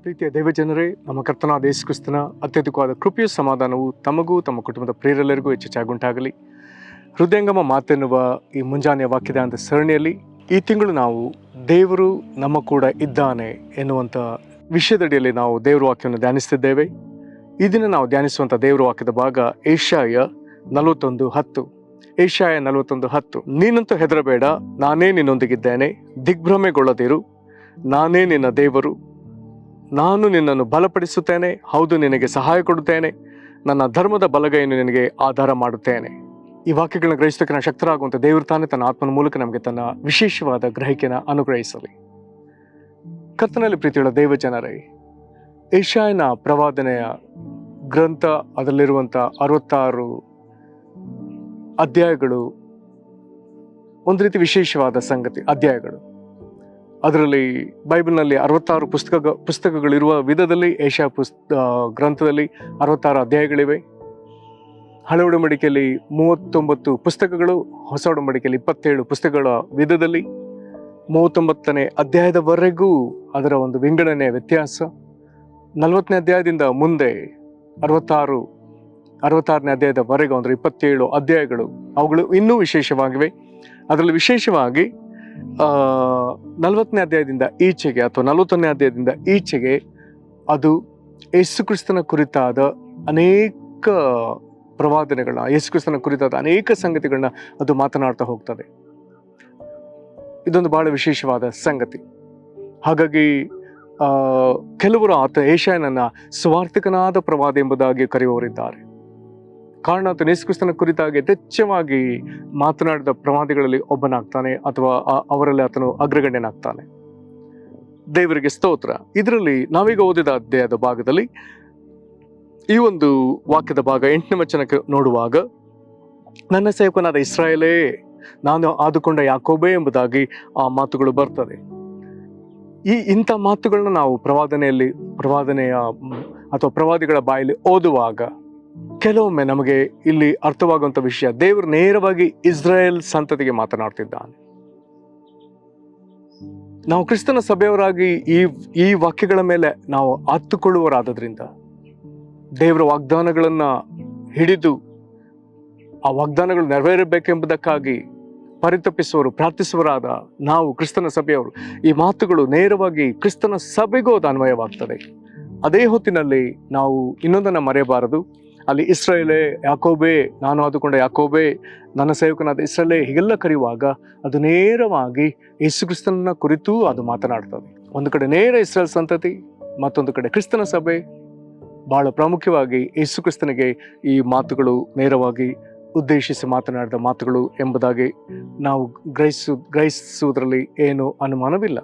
ಪ್ರೀತಿಯ ದೇವಜನರೇ, ನಮ್ಮ ಕರ್ತನಾದ ಯೇಸು ಕ್ರಿಸ್ತನ ಅತ್ಯಧಿಕವಾದ ಕೃಪೆಯ ಸಮಾಧಾನವು ತಮಗೂ ತಮ್ಮ ಕುಟುಂಬದ ಪ್ರಿಯರೆಲ್ಲರಿಗೂ ಹೆಚ್ಚಾಗುಂಟಾಗಲಿ. ಹೃದಯಂಗಮ ಮಾತೆನ್ನುವ ಈ ಮುಂಜಾನೆಯ ವಾಕ್ಯದ ಸರಣಿಯಲ್ಲಿ ಈ ತಿಂಗಳು ನಾವು ದೇವರು ನಮ್ಮ ಕೂಡ ಇದ್ದಾನೆ ಎನ್ನುವಂಥ ವಿಷಯದಡಿಯಲ್ಲಿ ನಾವು ದೇವರ ವಾಕ್ಯವನ್ನು ಧ್ಯಾನಿಸ್ತಿದ್ದೇವೆ. ಈ ದಿನ ನಾವು ಧ್ಯಾನಿಸುವಂಥ ದೇವರ ವಾಕ್ಯದ ಭಾಗ ಏಷಾಯ 41:10. ಏಷಾಯ 41:10. ನೀನಂತೂ ಹೆದರಬೇಡ, ನಾನೇ ನಿನ್ನೊಂದಿಗಿದ್ದೇನೆ, ದಿಗ್ಭ್ರಮೆಗೊಳ್ಳದಿರು, ನಾನೇ ನಿನ್ನ ದೇವರು, ನಾನು ನಿನ್ನನ್ನು ಬಲಪಡಿಸುತ್ತೇನೆ, ಹೌದು ನಿನಗೆ ಸಹಾಯ ಕೊಡುತ್ತೇನೆ, ನನ್ನ ಧರ್ಮದ ಬಲಗೈಯನ್ನು ನಿನಗೆ ಆಧಾರ ಮಾಡುತ್ತೇನೆ. ಈ ವಾಕ್ಯಗಳನ್ನ ಗ್ರಹಿಸೋದಕ್ಕೆ ನಾವು ಶಕ್ತರಾಗುವಂಥ ದೇವರು ತಾನೇ ತನ್ನ ಆತ್ಮನ ಮೂಲಕ ನಮಗೆ ತನ್ನ ವಿಶೇಷವಾದ ಗ್ರಹಿಕೆಯನ್ನು ಅನುಗ್ರಹಿಸಲಿ. ಕರ್ತನಲ್ಲಿ ಪ್ರೀತಿಯುಳ್ಳ ದೇವಜನರೇ, ಏಷಾಯನ ಪ್ರವಾದನೆಯ ಗ್ರಂಥ, ಅದರಲ್ಲಿರುವಂಥ 66 ಅಧ್ಯಾಯಗಳು ಒಂದು ರೀತಿ ವಿಶೇಷವಾದ ಸಂಗತಿ. ಅಧ್ಯಾಯಗಳು, ಅದರಲ್ಲಿ ಬೈಬಲ್ನಲ್ಲಿ 66 ಪುಸ್ತಕಗಳಿರುವ ವಿಧದಲ್ಲಿ ಏಷಾಯ ಗ್ರಂಥದಲ್ಲಿ 66 ಅಧ್ಯಾಯಗಳಿವೆ. ಹಳೆ ಒಡಂಬಡಿಕೆಯಲ್ಲಿ 39 ಪುಸ್ತಕಗಳು, ಹೊಸ ಒಡಂಬಡಿಕೆಯಲ್ಲಿ 27 ಪುಸ್ತಕಗಳ ವಿಧದಲ್ಲಿ 39ನೇ ಅಧ್ಯಾಯದವರೆಗೂ ಅದರ ಒಂದು ವಿಂಗಡಣೆಯ ವ್ಯತ್ಯಾಸ. 40ನೇ ಅಧ್ಯಾಯದಿಂದ ಮುಂದೆ 66ನೇ ಅಧ್ಯಾಯದವರೆಗೂ ಅಂದರೆ 27 ಅಧ್ಯಾಯಗಳು, ಅವುಗಳು ಇನ್ನೂ ವಿಶೇಷವಾಗಿವೆ. ಅದರಲ್ಲಿ ವಿಶೇಷವಾಗಿ 40ನೇ ಅಧ್ಯಾಯದಿಂದ ಈಚೆಗೆ ಅಥವಾ 41ನೇ ಅಧ್ಯಾಯದಿಂದ ಈಚೆಗೆ ಅದು ಯೇಸು ಕ್ರಿಸ್ತನ ಕುರಿತಾದ ಅನೇಕ ಪ್ರವಾದನೆಗಳನ್ನ, ಯೇಸು ಕ್ರಿಸ್ತನ ಕುರಿತಾದ ಅನೇಕ ಸಂಗತಿಗಳನ್ನ ಅದು ಮಾತನಾಡ್ತಾ ಹೋಗ್ತದೆ. ಇದೊಂದು ಬಹಳ ವಿಶೇಷವಾದ ಸಂಗತಿ. ಹಾಗಾಗಿ ಕೆಲವರು ಏಷಾಯನನ್ನ ಸುವಾರ್ತಿಕನಾದ ಪ್ರವಾದಿ ಎಂಬುದಾಗಿ ಕರೆಯುವವರಿದ್ದಾರೆ. ಕಾರಣ ಆತನು ಯೇಸು ಕ್ರಿಸ್ತನ ಕುರಿತಾಗಿ ಯಥೇಚ್ಛವಾಗಿ ಮಾತನಾಡಿದ ಪ್ರವಾದಿಗಳಲ್ಲಿ ಒಬ್ಬನಾಗ್ತಾನೆ, ಅಥವಾ ಅವರಲ್ಲಿ ಆತನು ಅಗ್ರಗಣ್ಯನಾಗ್ತಾನೆ. ದೇವರಿಗೆ ಸ್ತೋತ್ರ. ಇದರಲ್ಲಿ ನಾವೀಗ ಓದಿದ ಅಧ್ಯಾಯದ ಭಾಗದಲ್ಲಿ ಈ ಒಂದು ವಾಕ್ಯದ ಭಾಗ 8ನೇ ವಚನಕ್ಕೆ ನೋಡುವಾಗ, ನನ್ನ ಸೇವಕನಾದ ಇಸ್ರಾಯೇಲೇ, ನಾನು ಆದುಕೊಂಡ ಯಾಕೋಬೇ ಎಂಬುದಾಗಿ ಆ ಮಾತುಗಳು ಬರ್ತದೆ. ಇಂಥ ಮಾತುಗಳನ್ನ ನಾವು ಪ್ರವಾದನೆಯ ಅಥವಾ ಪ್ರವಾದಿಗಳ ಬಾಯಲ್ಲಿ ಓದುವಾಗ ಕೆಲವೊಮ್ಮೆ ನಮಗೆ ಇಲ್ಲಿ ಅರ್ಥವಾಗುವಂಥ ವಿಷಯ, ದೇವರು ನೇರವಾಗಿ ಇಸ್ರಾಯೇಲ್ ಸಂತತಿಗೆ ಮಾತನಾಡ್ತಿದ್ದಾನೆ. ನಾವು ಕ್ರಿಸ್ತನ ಸಭೆಯವರಾಗಿ ಈ ವಾಕ್ಯಗಳ ಮೇಲೆ ನಾವು ಹತ್ತುಕೊಳ್ಳುವರಾದ್ರಿಂದ, ದೇವರ ವಾಗ್ದಾನಗಳನ್ನ ಹಿಡಿದು ಆ ವಾಗ್ದಾನಗಳು ನೆರವೇರಬೇಕೆಂಬುದಕ್ಕಾಗಿ ಪರಿತಪಿಸುವರು, ಪ್ರಾರ್ಥಿಸುವರಾದ ನಾವು ಕ್ರಿಸ್ತನ ಸಭೆಯವರು, ಈ ಮಾತುಗಳು ನೇರವಾಗಿ ಕ್ರಿಸ್ತನ ಸಭೆಗೂ ಅದು ಅನ್ವಯವಾಗ್ತದೆ. ಅದೇ ಹೊತ್ತಿನಲ್ಲಿ ನಾವು ಇನ್ನೊಂದನ್ನು ಮರೆಯಬಾರದು. ಅಲ್ಲಿ ಇಸ್ರಾಯೇಲೇ, ಯಾಕೋಬೇ, ನಾನು ಆದುಕೊಂಡ ಯಾಕೋಬೇ, ನನ್ನ ಸೇವಕನಾದ ಇಸ್ರಾಯೇಲೇ ಹೀಗೆಲ್ಲ ಕರೆಯುವಾಗ ಅದು ನೇರವಾಗಿ ಯೇಸು ಕ್ರಿಸ್ತನ ಕುರಿತು ಅದು ಮಾತನಾಡ್ತದೆ. ಒಂದು ಕಡೆ ನೇರ ಇಸ್ರಾಯೇಲ್ ಸಂತತಿ, ಮತ್ತೊಂದು ಕಡೆ ಕ್ರಿಸ್ತನ ಸಭೆ. ಬಹಳ ಪ್ರಾಮುಖ್ಯವಾಗಿ ಯೇಸು ಕ್ರಿಸ್ತನಿಗೆ ಈ ಮಾತುಗಳು ನೇರವಾಗಿ ಉದ್ದೇಶಿಸಿ ಮಾತನಾಡಿದ ಮಾತುಗಳು ಎಂಬುದಾಗಿ ನಾವು ಗ್ರಹಿಸುವುದರಲ್ಲಿ ಏನು ಅನುಮಾನವಿಲ್ಲ.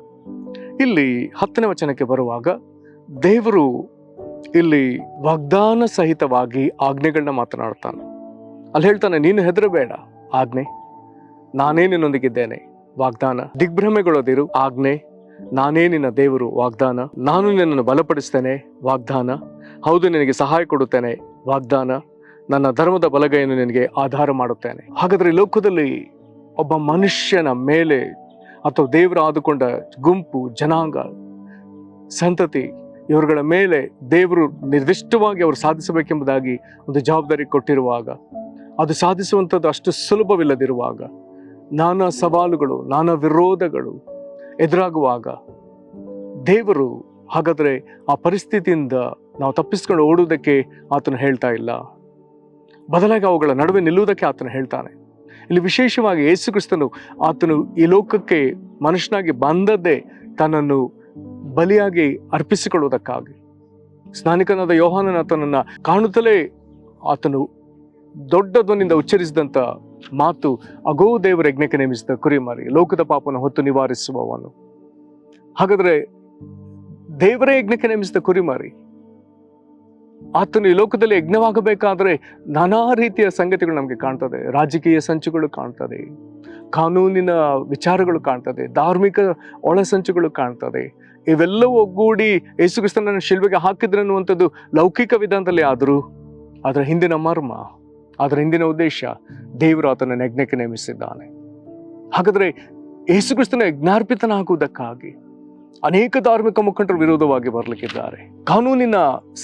ಇಲ್ಲಿ 10ನೇ ವಚನಕ್ಕೆ ಬರುವಾಗ ದೇವರು ಇಲ್ಲಿ ವಾಗ್ದಾನ ಸಹಿತವಾಗಿ ಆಜ್ಞೆಗಳನ್ನ ಮಾತನಾಡ್ತಾನೆ. ಅಲ್ಲಿ ಹೇಳ್ತಾನೆ, ನೀನು ಹೆದರಬೇಡ, ಆಜ್ಞೆ, ನಾನೇ ನಿನ್ನೊಂದಿಗಿದ್ದೇನೆ, ವಾಗ್ದಾನ, ದಿಗ್ಭ್ರಮೆಗೊಳ್ಳದಿರು, ಆಜ್ಞೆ, ನಾನೇ ನಿನ್ನ ದೇವರು, ವಾಗ್ದಾನ, ನಾನು ನಿನ್ನನ್ನು ಬಲಪಡಿಸ್ತೇನೆ, ವಾಗ್ದಾನ, ಹೌದು ನಿನಗೆ ಸಹಾಯ ಕೊಡುತ್ತೇನೆ, ವಾಗ್ದಾನ, ನನ್ನ ಧರ್ಮದ ಬಲಗೈಯನ್ನು ನಿನಗೆ ಆಧಾರ ಮಾಡುತ್ತೇನೆ. ಹಾಗಾದ್ರೆ ಈ ಲೋಕದಲ್ಲಿ ಒಬ್ಬ ಮನುಷ್ಯನ ಮೇಲೆ ಅಥವಾ ದೇವರು ಆದುಕೊಂಡ ಗುಂಪು, ಜನಾಂಗ, ಸಂತತಿ, ಇವರುಗಳ ಮೇಲೆ ದೇವರು ನಿರ್ದಿಷ್ಟವಾಗಿ ಅವರು ಸಾಧಿಸಬೇಕೆಂಬುದಾಗಿ ಒಂದು ಜವಾಬ್ದಾರಿ ಕೊಟ್ಟಿರುವಾಗ, ಅದು ಸಾಧಿಸುವಂಥದ್ದು ಅಷ್ಟು ಸುಲಭವಿಲ್ಲದಿರುವಾಗ, ನಾನಾ ಸವಾಲುಗಳು, ನಾನಾ ವಿರೋಧಗಳು ಎದುರಾಗುವಾಗ ದೇವರು ಹಾಗಾದರೆ ಆ ಪರಿಸ್ಥಿತಿಯಿಂದ ನಾವು ತಪ್ಪಿಸ್ಕೊಂಡು ಓಡುವುದಕ್ಕೆ ಆತನು ಹೇಳ್ತಾ ಇಲ್ಲ. ಬದಲಾಗಿ ಅವುಗಳ ನಡುವೆ ನಿಲ್ಲುವುದಕ್ಕೆ ಆತನು ಹೇಳ್ತಾನೆ. ಇಲ್ಲಿ ವಿಶೇಷವಾಗಿ ಯೇಸು ಕ್ರಿಸ್ತನು ಆತನು ಈ ಲೋಕಕ್ಕೆ ಮನುಷ್ಯನಾಗಿ ಬಂದದ್ದೇ ತನ್ನನ್ನು ಬಲಿಯಾಗಿ ಅರ್ಪಿಸಿಕೊಳ್ಳುವುದಕ್ಕಾಗಿ. ಸ್ನಾನಿಕನಾದ ಯೋಹಾನನ ಆತನನ್ನು ಕಾಣುತ್ತಲೇ ಆತನು ದೊಡ್ಡ ಧ್ವನಿಯಿಂದ ಉಚ್ಚರಿಸಿದಂಥ ಮಾತು, ಅಗೋ ದೇವರ ಯಜ್ಞಕ್ಕೆ ನೇಮಿಸಿದ ಕುರಿಮರಿ, ಲೋಕದ ಪಾಪವನ್ನು ಹೊತ್ತು ನಿವಾರಿಸುವವನು. ಹಾಗಾದರೆ ದೇವರೇ ಯಜ್ಞಕ್ಕೆ ನೇಮಿಸಿದ ಕುರಿಮರಿ, ಆತನು ಈ ಲೋಕದಲ್ಲಿ ಯಜ್ಞವಾಗಬೇಕಾದ್ರೆ ನಾನಾ ರೀತಿಯ ಸಂಗತಿಗಳು ನಮಗೆ ಕಾಣ್ತದೆ. ರಾಜಕೀಯ ಸಂಚುಗಳು ಕಾಣ್ತದೆ, ಕಾನೂನಿನ ವಿಚಾರಗಳು ಕಾಣ್ತದೆ, ಧಾರ್ಮಿಕ ಒಳಸಂಚುಗಳು ಕಾಣ್ತದೆ. ಇವೆಲ್ಲವೂ ಒಗ್ಗೂಡಿ ಯೇಸು ಕ್ರಿಸ್ತನನ್ನು ಶಿಲ್ಬೆಗೆ ಹಾಕಿದ್ರೆ ಅನ್ನುವಂಥದ್ದು ಲೌಕಿಕ ವಿಧಾನದಲ್ಲಿ ಆದರೂ ಅದರ ಹಿಂದಿನ ಮರ್ಮ, ಅದರ ಹಿಂದಿನ ಉದ್ದೇಶ, ದೇವರು ಆತನ ಯಜ್ಞಕ್ಕೆ ನೇಮಿಸಿದ್ದಾನೆ. ಹಾಗಾದರೆ ಯೇಸು ಕ್ರಿಸ್ತನ ಯಜ್ಞಾರ್ಪಿತನಾಗುವುದಕ್ಕಾಗಿ ಅನೇಕ ಧಾರ್ಮಿಕ ಮುಖಂಡರು ವಿರೋಧವಾಗಿ ಬರಲಿಕ್ಕಿದ್ದಾರೆ. ಕಾನೂನಿನ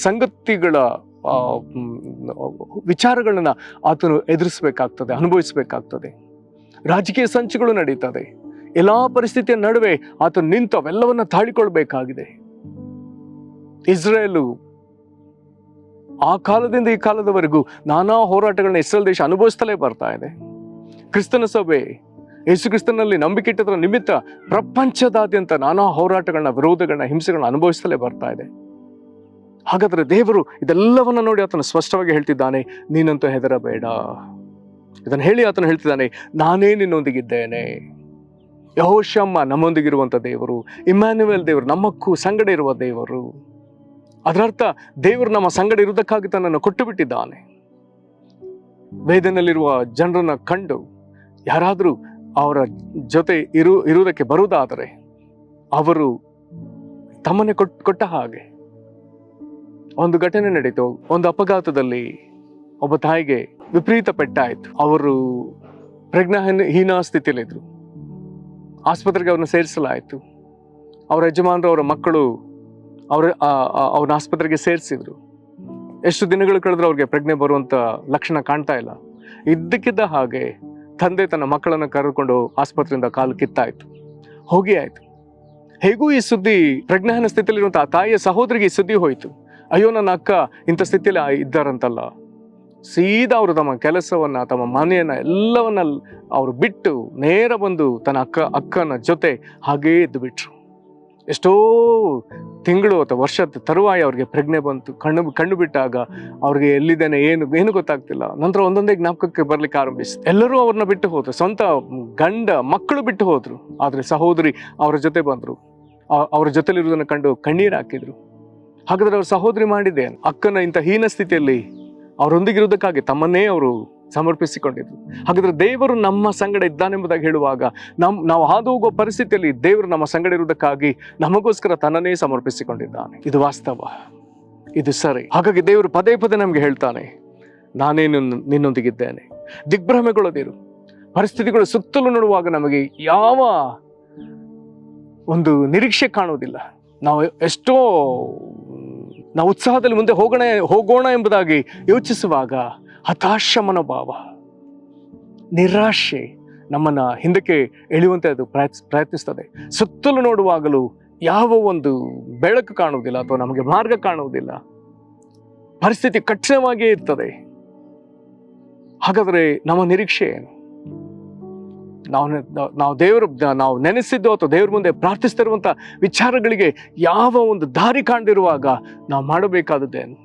ಸಂಗತಿಗಳ ವಿಚಾರಗಳನ್ನ ಆತನು ಎದುರಿಸಬೇಕಾಗ್ತದೆ, ಅನುಭವಿಸಬೇಕಾಗ್ತದೆ. ರಾಜಕೀಯ ಸಂಚುಗಳು ನಡೀತದೆ. ಎಲ್ಲಾ ಪರಿಸ್ಥಿತಿಯ ನಡುವೆ ಆತನು ನಿಂತು ಅವೆಲ್ಲವನ್ನ ತಾಳಿಕೊಳ್ಬೇಕಾಗಿದೆ. ಇಸ್ರೇಲು ಆ ಕಾಲದಿಂದ ಈ ಕಾಲದವರೆಗೂ ನಾನಾ ಹೋರಾಟಗಳನ್ನ ಇಸ್ರೇಲ್ ದೇಶ ಅನುಭವಿಸ್ತಲೇ ಬರ್ತಾ ಇದೆ. ಕ್ರಿಸ್ತನ ಸಭೆ ಯೇಸು ಕ್ರಿಸ್ತನಲ್ಲಿ ನಂಬಿಕೆ ಇಟ್ಟದ್ರ ನಿಮಿತ್ತ ಪ್ರಪಂಚದಾದ್ಯಂತ ನಾನಾ ಹೋರಾಟಗಳನ್ನ, ವಿರೋಧಗಳನ್ನ, ಹಿಂಸೆಗಳನ್ನ ಅನುಭವಿಸ್ತಲೇ ಬರ್ತಾ ಇದೆ. ಹಾಗಾದ್ರೆ ದೇವರು ಇದೆಲ್ಲವನ್ನ ನೋಡಿ ಆತನು ಸ್ಪಷ್ಟವಾಗಿ ಹೇಳ್ತಿದ್ದಾನೆ, ನೀನಂತೂ ಹೆದರಬೇಡ. ಇದನ್ನು ಹೇಳಿ ಆತನು ಹೇಳ್ತಿದ್ದಾನೆ, ನಾನೇ ನಿನ್ನೊಂದಿಗಿದ್ದೇನೆ. ಯೆಹೋಶಮ್ಮ ನಮ್ಮೊಂದಿಗಿರುವಂತ ದೇವರು, ಇಮ್ಯಾನ್ಯುಯಲ್ ದೇವರು, ನಮ್ಮಕ್ಕೂ ಸಂಗಡ ಇರುವ ದೇವರು. ಅದರರ್ಥ ದೇವರು ನಮ್ಮ ಸಂಗಡ ಇರುವುದಕ್ಕಾಗಿ ತನ್ನನ್ನು ಕೊಟ್ಟು ಬಿಟ್ಟಿದ್ದಾನೆ. ವೇದನೆಯಲ್ಲಿರುವ ಜನರನ್ನ ಕಂಡು ಯಾರಾದರೂ ಅವರ ಜೊತೆ ಇರುವುದಕ್ಕೆ ಬರುವುದಾದರೆ ಅವರು ತಮ್ಮನ್ನೇ ಕೊಟ್ಟ ಹಾಗೆ. ಒಂದು ಘಟನೆ ನಡೀತು. ಒಂದು ಅಪಘಾತದಲ್ಲಿ ಒಬ್ಬ ತಾಯಿಗೆ ವಿಪರೀತ ಪೆಟ್ಟಾಯಿತು. ಅವರು ಪ್ರಜ್ಞಾಹೀನ ಸ್ಥಿತಿಯಲ್ಲಿದ್ರು. ಆಸ್ಪತ್ರೆಗೆ ಅವ್ರನ್ನ ಸೇರಿಸಲಾಯಿತು. ಅವರ ಯಜಮಾನರು, ಅವರ ಮಕ್ಕಳು ಅವ್ರನ್ನ ಆಸ್ಪತ್ರೆಗೆ ಸೇರಿಸಿದ್ರು. ಎಷ್ಟು ದಿನಗಳು ಕಳೆದ್ರೆ ಅವ್ರಿಗೆ ಪ್ರಜ್ಞೆ ಬರುವಂತ ಲಕ್ಷಣ ಕಾಣ್ತಾ ಇಲ್ಲ. ಇದ್ದಕ್ಕಿದ್ದ ಹಾಗೆ ತಂದೆ ತನ್ನ ಮಕ್ಕಳನ್ನು ಕರೆದುಕೊಂಡು ಆಸ್ಪತ್ರೆಯಿಂದ ಕಾಲು ಕಿತ್ತಾಯ್ತು, ಹೋಗಿ ಆಯ್ತು. ಹೇಗೂ ಈ ಸುದ್ದಿ ಪ್ರಜ್ಞಾಹೀನ ಸ್ಥಿತಿಯಲ್ಲಿರುವಂತಹ ತಾಯಿಯ ಸಹೋದರಿಗೆ ಈ ಸುದ್ದಿ ಹೋಯ್ತು. ಅಯ್ಯೋ, ನನ್ನ ಅಕ್ಕ ಇಂಥ ಸ್ಥಿತಿಯಲ್ಲಿ ಇದ್ದಾರಂತಲ್ಲ. ಸೀದಾ ಅವರು ತಮ್ಮ ಕೆಲಸವನ್ನ, ತಮ್ಮ ಮನೆಯನ್ನ ಎಲ್ಲವನ್ನ ಅವರು ಬಿಟ್ಟು ನೇರ ಬಂದು ತನ್ನ ಅಕ್ಕನ ಜೊತೆ ಹಾಗೇ ಇದ್ದು ಬಿಟ್ರು. ಎಷ್ಟೋ ತಿಂಗಳು ಅಥವಾ ವರ್ಷದ ತರುವಾಯ ಅವ್ರಿಗೆ ಪ್ರಜ್ಞೆ ಬಂತು. ಕಣ್ಣು ಬಿಟ್ಟಾಗ ಅವ್ರಿಗೆ ಎಲ್ಲಿದ್ದೇನೆ ಏನು ಗೊತ್ತಾಗ್ತಿಲ್ಲ. ನಂತರ ಒಂದೊಂದೇ ಜ್ಞಾಪಕಕ್ಕೆ ಬರ್ಲಿಕ್ಕೆ ಆರಂಭಿಸಿತು. ಎಲ್ಲರೂ ಅವ್ರನ್ನ ಬಿಟ್ಟು ಹೋದ್ರು. ಸ್ವಂತ ಗಂಡ ಮಕ್ಕಳು ಬಿಟ್ಟು ಹೋದ್ರು. ಆದ್ರೆ ಸಹೋದರಿ ಅವರ ಜೊತೆ ಬಂದ್ರು. ಅವರ ಜೊತೆಲಿರುವುದನ್ನು ಕಂಡು ಕಣ್ಣೀರು ಹಾಕಿದ್ರು. ಹಾಗಾದ್ರೆ ಅವ್ರ ಸಹೋದರಿ ಮಾಡಿದೆ, ಅಕ್ಕನ ಇಂಥ ಹೀನ ಸ್ಥಿತಿಯಲ್ಲಿ ಅವರೊಂದಿಗಿರುವುದಕ್ಕಾಗಿ ತಮ್ಮನ್ನೇ ಅವರು ಸಮರ್ಪಿಸಿಕೊಂಡಿದ್ರು. ಹಾಗಾದ್ರೆ ದೇವರು ನಮ್ಮ ಸಂಗಡ ಇದ್ದಾನೆಂಬುದಾಗಿ ಹೇಳುವಾಗ ನಾವು ಹಾದು ಹೋಗುವ ಪರಿಸ್ಥಿತಿಯಲ್ಲಿ ದೇವರು ನಮ್ಮ ಸಂಗಡ ಇರುವುದಕ್ಕಾಗಿ ನಮಗೋಸ್ಕರ ತನ್ನನ್ನೇ ಸಮರ್ಪಿಸಿಕೊಂಡಿದ್ದಾನೆ. ಇದು ವಾಸ್ತವ, ಇದು ಸರಿ. ಹಾಗಾಗಿ ದೇವರು ಪದೇ ಪದೇ ನಮ್ಗೆ ಹೇಳ್ತಾನೆ, ನಾನೇ ನಿನ್ನೊಂದಿಗಿದ್ದೇನೆ. ದಿಗ್ಭ್ರಮೆಗೊಳ್ಳದಿರು. ಪರಿಸ್ಥಿತಿಗಳು ಸುತ್ತಲೂ ನೋಡುವಾಗ ನಮಗೆ ಯಾವ ಒಂದು ನಿರೀಕ್ಷೆ ಕಾಣುವುದಿಲ್ಲ. ನಾವು ಉತ್ಸಾಹದಲ್ಲಿ ಮುಂದೆ ಹೋಗೋಣ ಎಂಬುದಾಗಿ ಯೋಚಿಸುವಾಗ ಹತಾಶ ಮನೋಭಾವ, ನಿರಾಶೆ ನಮ್ಮನ್ನ ಹಿಂದಕ್ಕೆ ಎಳೆಯುವಂತೆ ಅದು ಪ್ರಯತ್ನಿಸ್ತದೆ. ಸುತ್ತಲೂ ನೋಡುವಾಗಲೂ ಯಾವ ಒಂದು ಬೆಳಕು ಕಾಣುವುದಿಲ್ಲ ಅಥವಾ ನಮಗೆ ಮಾರ್ಗ ಕಾಣುವುದಿಲ್ಲ. ಪರಿಸ್ಥಿತಿ ಕಠಿಣವಾಗಿಯೇ ಇರ್ತದೆ. ಹಾಗಾದ್ರೆ ನಮ್ಮ ನಿರೀಕ್ಷೆ ಏನು? ನಾವು ನೆನೆಸಿದ್ದು ಅಥವಾ ದೇವ್ರ ಮುಂದೆ ಪ್ರಾರ್ಥಿಸ್ತಿರುವಂತ ವಿಚಾರಗಳಿಗೆ ಯಾವ ಒಂದು ದಾರಿ ಕಾಣದಿರುವಾಗ ನಾವು ಮಾಡಬೇಕಾದದ್ದೇನು?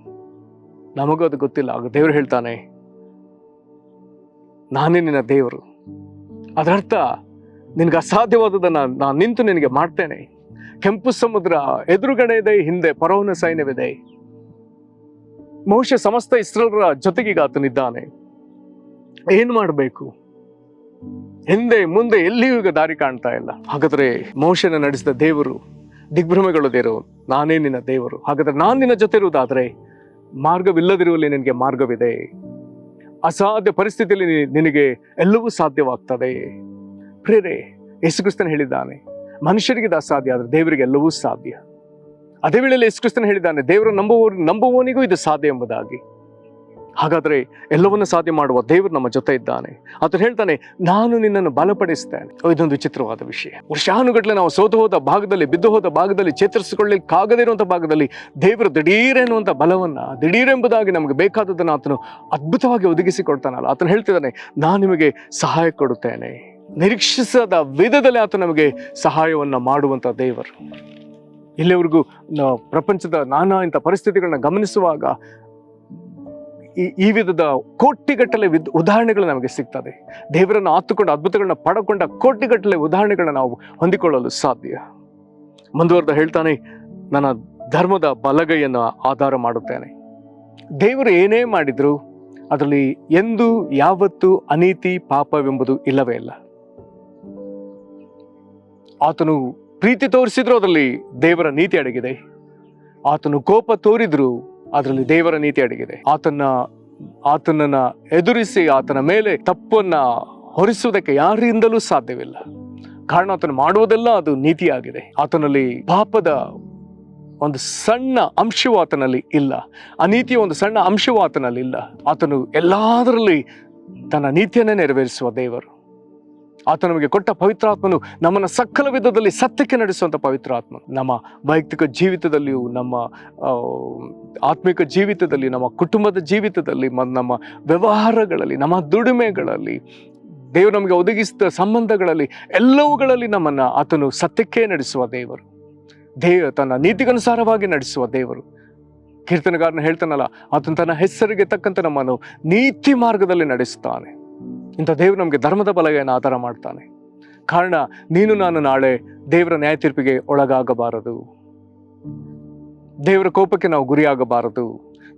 ನಮಗೂ ಅದು ಗೊತ್ತಿಲ್ಲ. ಆಗ ದೇವರು ಹೇಳ್ತಾನೆ, ನಾನೇ ನಿನ್ನ ದೇವರು. ಅದರರ್ಥ ನಿನ್ಗೆ ಅಸಾಧ್ಯವಾದದನ್ನ ನಾನು ನಿಂತು ನಿನಗೆ ಮಾಡ್ತೇನೆ. ಕೆಂಪು ಸಮುದ್ರ ಎದುರುಗಡೆ ಇದೆ, ಹಿಂದೆ ಫರೋಹನ ಸೈನ್ಯವಿದೆ. ಮೋಶೆ ಸಮಸ್ತ ಇಸ್ರಾಯೇಲ್ರ ಜೊತೆಗೆ ಆತನಿದ್ದಾನೆ. ಏನ್ ಮಾಡಬೇಕು? ಹಿಂದೆ ಮುಂದೆ ಎಲ್ಲಿಯೂ ಈಗ ದಾರಿ ಕಾಣ್ತಾ ಇಲ್ಲ. ಹಾಗಾದ್ರೆ ಮೋಶೆನ ನಡೆಸಿದ ದೇವರು ದಿಗ್ಭ್ರಮೆಗೊಳ್ಳದಿರು, ನಾನೇ ನಿನ್ನ ದೇವರು. ಹಾಗಾದ್ರೆ ನಾನು ನಿನ್ನ ಜೊತೆ ಇರುವುದಾದ್ರೆ ಮಾರ್ಗವಿಲ್ಲದಿರುವಲ್ಲಿ ನಿನಗೆ ಮಾರ್ಗವಿದೆ. ಅಸಾಧ್ಯ ಪರಿಸ್ಥಿತಿಯಲ್ಲಿ ನಿನಗೆ ಎಲ್ಲವೂ ಸಾಧ್ಯವಾಗ್ತದೆ. ಪ್ರೇರೆ, ಯೇಸು ಕ್ರಿಸ್ತನು ಹೇಳಿದ್ದಾನೆ, ಮನುಷ್ಯರಿಗೆ ಇದು ಅಸಾಧ್ಯ, ಆದ್ರೆ ದೇವರಿಗೆ ಎಲ್ಲವೂ ಸಾಧ್ಯ. ಅದೇ ವೇಳೆಯಲ್ಲಿ ಯೇಸು ಕ್ರಿಸ್ತನು ಹೇಳಿದ್ದಾನೆ, ದೇವರ ನಂಬುವವನಿಗೂ ಇದು ಸಾಧ್ಯ ಎಂಬುದಾಗಿ. ಹಾಗಾದ್ರೆ ಎಲ್ಲವನ್ನ ಸಾಧ್ಯ ಮಾಡುವ ದೇವರು ನಮ್ಮ ಜೊತೆ ಇದ್ದಾನೆ. ಆತ ಹೇಳ್ತಾನೆ, ನಾನು ನಿನ್ನನ್ನು ಬಲಪಡಿಸ್ತೇನೆ. ಇದೊಂದು ವಿಚಿತ್ರವಾದ ವಿಷಯ. ವರ್ಷಾನುಗಟ್ಲೆ ನಾವು ಸೋತು ಹೋದ ಭಾಗದಲ್ಲಿ, ಬಿದ್ದು ಹೋದ ಭಾಗದಲ್ಲಿ, ಚೇತರಿಸಿಕೊಳ್ಳಲಿಕ್ಕಾಗದೇ ಇರುವಂತಹ ಭಾಗದಲ್ಲಿ ದೇವರು ದಿಢೀರ್ ಎನ್ನುವಂತ ಬಲವನ್ನ, ದಿಢೀರೆಂಬುದಾಗಿ ನಮಗೆ ಬೇಕಾದದನ್ನು ಆತನು ಅದ್ಭುತವಾಗಿ ಒದಗಿಸಿಕೊಡ್ತಾನಲ್ಲ. ಆತನು ಹೇಳ್ತಿದ್ದಾನೆ, ನಾನು ನಿಮಗೆ ಸಹಾಯ ಕೊಡುತ್ತೇನೆ. ನಿರೀಕ್ಷಿಸದ ವಿಧದಲ್ಲಿ ಆತ ನಮಗೆ ಸಹಾಯವನ್ನ ಮಾಡುವಂತ ದೇವರು. ಇಲ್ಲಿವರೆಗೂ ಪ್ರಪಂಚದ ನಾನಾ ಇಂಥ ಪರಿಸ್ಥಿತಿಗಳನ್ನ ಗಮನಿಸುವಾಗ ಈ ವಿಧದ ಕೋಟಿಗಟ್ಟಲೆ ಉದಾಹರಣೆಗಳು ನಮಗೆ ಸಿಗ್ತದೆ. ದೇವರನ್ನು ಆತುಕೊಂಡು ಅದ್ಭುತಗಳನ್ನ ಪಡಕೊಂಡ ಕೋಟಿಗಟ್ಟಲೆ ಉದಾಹರಣೆಗಳನ್ನ ನಾವು ಹೊಂದಿಕೊಳ್ಳಲು ಸಾಧ್ಯ. ಮುಂದುವರೆದ ಹೇಳ್ತಾನೆ, ನನ್ನ ಧರ್ಮದ ಬಲಗೈಯನ್ನು ಆಧಾರ ಮಾಡುತ್ತೇನೆ. ದೇವರು ಏನೇ ಮಾಡಿದ್ರು ಅದರಲ್ಲಿ ಎಂದು ಯಾವತ್ತೂ ಅನೀತಿ ಪಾಪವೆಂಬುದು ಇಲ್ಲವೇ ಇಲ್ಲ. ಆತನು ಪ್ರೀತಿ ತೋರಿಸಿದ್ರು ಅದರಲ್ಲಿ ದೇವರ ನೀತಿ ಅಡಗಿದೆ. ಆತನು ಕೋಪ ತೋರಿದ್ರು ಅದರಲ್ಲಿ ದೇವರ ನೀತಿ ಅಡಗಿದೆ. ಆತನನ್ನ ಎದುರಿಸಿ ಆತನ ಮೇಲೆ ತಪ್ಪನ್ನ ಹೊರಿಸುವುದಕ್ಕೆ ಯಾರಿಂದಲೂ ಸಾಧ್ಯವಿಲ್ಲ. ಕಾರಣ ಆತನು ಮಾಡುವುದೆಲ್ಲ ಅದು ನೀತಿಯಾಗಿದೆ. ಆತನಲ್ಲಿ ಪಾಪದ ಒಂದು ಸಣ್ಣ ಅಂಶವೂ ಆತನಲ್ಲಿ ಇಲ್ಲ, ಅನೀತಿಯ ಒಂದು ಸಣ್ಣ ಅಂಶವೂ ಆತನಲ್ಲಿ ಇಲ್ಲ. ಆತನು ಎಲ್ಲದರಲ್ಲಿ ತನ್ನ ನೀತಿಯನ್ನೇ ನೆರವೇರಿಸುವ ದೇವರು. ಆತ ನಮಗೆ ಕೊಟ್ಟ ಪವಿತ್ರಾತ್ಮನು ನಮ್ಮನ್ನು ಸಕಲ ವಿಧದಲ್ಲಿ ಸತ್ಯಕ್ಕೆ ನಡೆಸುವಂಥ ಪವಿತ್ರಾತ್ಮ. ನಮ್ಮ ವೈಯಕ್ತಿಕ ಜೀವಿತದಲ್ಲಿಯೂ, ನಮ್ಮ ಆತ್ಮಿಕ ಜೀವಿತದಲ್ಲಿ, ನಮ್ಮ ಕುಟುಂಬದ ಜೀವಿತದಲ್ಲಿ, ನಮ್ಮ ವ್ಯವಹಾರಗಳಲ್ಲಿ, ನಮ್ಮ ದುಡಿಮೆಗಳಲ್ಲಿ, ದೇವರು ನಮಗೆ ಒದಗಿಸಿದ ಸಂಬಂಧಗಳಲ್ಲಿ, ಎಲ್ಲವುಗಳಲ್ಲಿ ನಮ್ಮನ್ನು ಆತನು ಸತ್ಯಕ್ಕೆ ನಡೆಸುವ ದೇವರು. ತನ್ನ ನೀತಿಗನುಸಾರವಾಗಿ ನಡೆಸುವ ದೇವರು. ಕೀರ್ತನೆಗಾರನ ಹೇಳ್ತಾನಲ್ಲ, ಆತನು ತನ್ನ ಹೆಸರಿಗೆ ತಕ್ಕಂತೆ ನಮ್ಮನ್ನು ನೀತಿ ಮಾರ್ಗದಲ್ಲಿ ನಡೆಸುತ್ತಾನೆ. ಇಂಥ ದೇವರು ನಮಗೆ ಧರ್ಮದ ಬಲಗೆಯನ್ನು ಆಧಾರ ಮಾಡ್ತಾನೆ. ಕಾರಣ ನೀನು ನಾನು ನಾಳೆ ದೇವರ ನ್ಯಾಯ ತೀರ್ಪಿಗೆ ಒಳಗಾಗಬಾರದು, ದೇವರ ಕೋಪಕ್ಕೆ ನಾವು ಗುರಿಯಾಗಬಾರದು.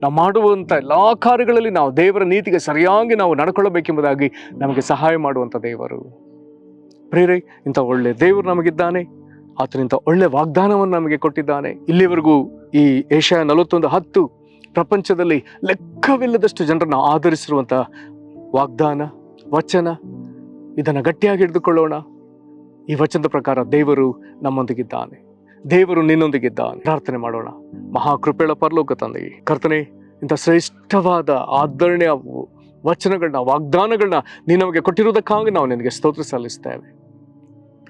ನಾವು ಮಾಡುವಂಥ ಎಲ್ಲ ಕಾರ್ಯಗಳಲ್ಲಿ ನಾವು ದೇವರ ನೀತಿಗೆ ಸರಿಯಾಗಿ ನಾವು ನಡ್ಕೊಳ್ಳಬೇಕೆಂಬುದಾಗಿ ನಮಗೆ ಸಹಾಯ ಮಾಡುವಂಥ ದೇವರು. ಪ್ರಿಯರೇ, ಇಂಥ ಒಳ್ಳೆ ದೇವರು ನಮಗಿದ್ದಾನೆ. ಆತನಿಂತ ಒಳ್ಳೆ ವಾಗ್ದಾನವನ್ನು ನಮಗೆ ಕೊಟ್ಟಿದ್ದಾನೆ. ಇಲ್ಲಿವರೆಗೂ ಈ ಏಷಯ 41:10 ಪ್ರಪಂಚದಲ್ಲಿ ಲೆಕ್ಕವಿಲ್ಲದಷ್ಟು ಜನರನ್ನು ಆಧರಿಸಿರುವಂಥ ವಾಗ್ದಾನ, ವಚನ. ಇದನ್ನು ಗಟ್ಟಿಯಾಗಿ ಹಿಡಿದುಕೊಳ್ಳೋಣ. ಈ ವಚನದ ಪ್ರಕಾರ ದೇವರು ನಮ್ಮೊಂದಿಗಿದ್ದಾನೆ, ದೇವರು ನಿನ್ನೊಂದಿಗಿದ್ದಾನೆ. ಪ್ರಾರ್ಥನೆ ಮಾಡೋಣ. ಮಹಾಕೃಪೆಗಳ ಪರಲೋಕ ತಂದೆಯೇ, ಕರ್ತನೇ, ಇಂಥ ಶ್ರೇಷ್ಠವಾದ ಆಧರಣೆಯ ವಚನಗಳನ್ನ, ವಾಗ್ದಾನಗಳನ್ನ ನೀನು ನಮಗೆ ಕೊಟ್ಟಿರುವುದಕ್ಕಾಗಿ ನಾವು ನಿನಗೆ ಸ್ತೋತ್ರ ಸಲ್ಲಿಸ್ತೇವೆ.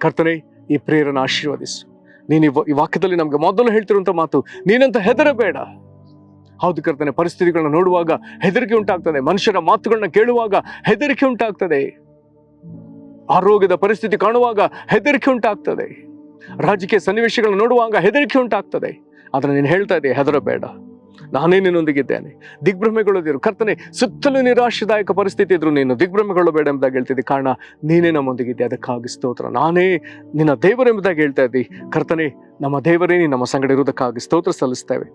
ಕರ್ತನೇ, ಈ ಪ್ರೇರನ ಆಶೀರ್ವದಿಸು. ನೀನು ಈ ವಾಕ್ಯದಲ್ಲಿ ನಮ್ಗೆ ಮೊದಲು ಹೇಳ್ತಿರುವಂಥ ಮಾತು, ನೀನಂತ ಹೆದರಬೇಡ. ಹೌದು ಕರ್ತನೆ, ಪರಿಸ್ಥಿತಿಗಳನ್ನ ನೋಡುವಾಗ ಹೆದರಿಕೆ ಉಂಟಾಗ್ತದೆ, ಮನುಷ್ಯರ ಮಾತುಗಳನ್ನ ಕೇಳುವಾಗ ಹೆದರಿಕೆ ಉಂಟಾಗ್ತದೆ, ಆರೋಗ್ಯದ ಪರಿಸ್ಥಿತಿ ಕಾಣುವಾಗ ಹೆದರಿಕೆ ಉಂಟಾಗ್ತದೆ, ರಾಜಕೀಯ ಸನ್ನಿವೇಶಗಳನ್ನ ನೋಡುವಾಗ ಹೆದರಿಕೆ ಉಂಟಾಗ್ತದೆ. ಆದ್ರೆ ನೀನು ಹೇಳ್ತಾ ಇದೆಯಾ, ಹೆದರಬೇಡ, ನಾನೇ ನಿನ್ನೊಂದಿಗಿದ್ದೇನೆ. ದಿಗ್ಭ್ರಮೆಗೊಳ್ಳದಿರು. ಕರ್ತನೆ, ಸುತ್ತಲೂ ನಿರಾಶಾದಾಯಕ ಪರಿಸ್ಥಿತಿ ಇದ್ರು ನೀನು ದಿಗ್ಭ್ರಮೆಗೊಳ್ಳಬೇಡ ಎಂಬುದಾಗಿ ಹೇಳ್ತಿದ್ದೆ. ಕಾರಣ ನೀನೇ ನಮ್ಮೊಂದಿಗಿದ್ದೆ, ಅದಕ್ಕಾಗಿ ಸ್ತೋತ್ರ. ನಾನೇ ನಿನ್ನ ದೇವರೆಂಬುದಾಗಿ ಹೇಳ್ತಾ ಇದ್ದಿ. ಕರ್ತನೆ, ನಮ್ಮ ದೇವರೇ ನೀನು ನಮ್ಮ ಸಂಗಡ ಇರುವುದಕ್ಕಾಗಿ ಸ್ತೋತ್ರ ಸಲ್ಲಿಸ್ತೇವೆ.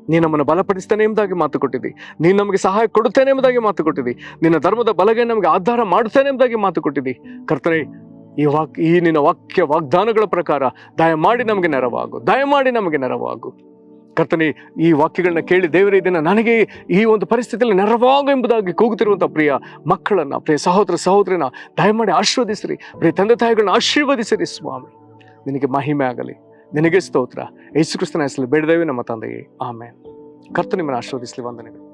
ನೀನು ನಮ್ಮನ್ನು ಬಲಪಡಿಸ್ತೇನೆ ಎಂಬುದಾಗಿ ಮಾತು ಕೊಟ್ಟಿದ್ದಿ. ನೀನು ನಮಗೆ ಸಹಾಯ ಕೊಡುತ್ತೇನೆ ಎಂಬುದಾಗಿ ಮಾತು ಕೊಟ್ಟಿದ್ದಿ. ನಿನ್ನ ಧರ್ಮದ ಬಲಗೆ ನಮಗೆ ಆಧಾರ ಮಾಡುತ್ತೇನೆ ಎಂಬುದಾಗಿ ಮಾತು ಕೊಟ್ಟಿದ್ದಿ. ಕರ್ತನೆ, ಈ ನಿನ್ನ ವಾಗ್ದಾನಗಳ ಪ್ರಕಾರ ದಯಮಾಡಿ ನಮಗೆ ನೆರವಾಗು, ದಯಮಾಡಿ ನಮಗೆ ನೆರವಾಗು. ಕರ್ತನೆ, ಈ ವಾಕ್ಯಗಳನ್ನ ಕೇಳಿ ದೇವರೇ ಇದನ್ನು ನನಗೆ ಈ ಒಂದು ಪರಿಸ್ಥಿತಿಯಲ್ಲಿ ನೆರವಾಗು ಎಂಬುದಾಗಿ ಕೂಗುತ್ತಿರುವಂಥ ಪ್ರಿಯ ಮಕ್ಕಳನ್ನ, ಪ್ರಿಯ ಸಹೋದರ ಸಹೋದರನ ದಯಮಾಡಿ ಆಶೀರ್ವದಿಸಿರಿ. ಪ್ರಿಯ ತಂದೆ ತಾಯಿಗಳನ್ನ ಆಶೀರ್ವದಿಸಿರಿ ಸ್ವಾಮಿ. ನಿನಗೆ ಮಹಿಮೆ ಆಗಲಿ, ನಿನಗೆ ಸ್ತೋತ್ರ. ಯೇಸು ಕ್ರಿಸ್ತನ ಹೆಸರಲ್ಲಿ ಬೇಡಿದ್ದೇವೆ ನಮ್ಮ ತಂದೆಯೇ, ಆಮೆನ್. ಕರ್ತನೆ ನಿಮ್ಮನ್ನು ಆಶೀರ್ವದಿಸಲಿ. ವಂದನೆಗಳು.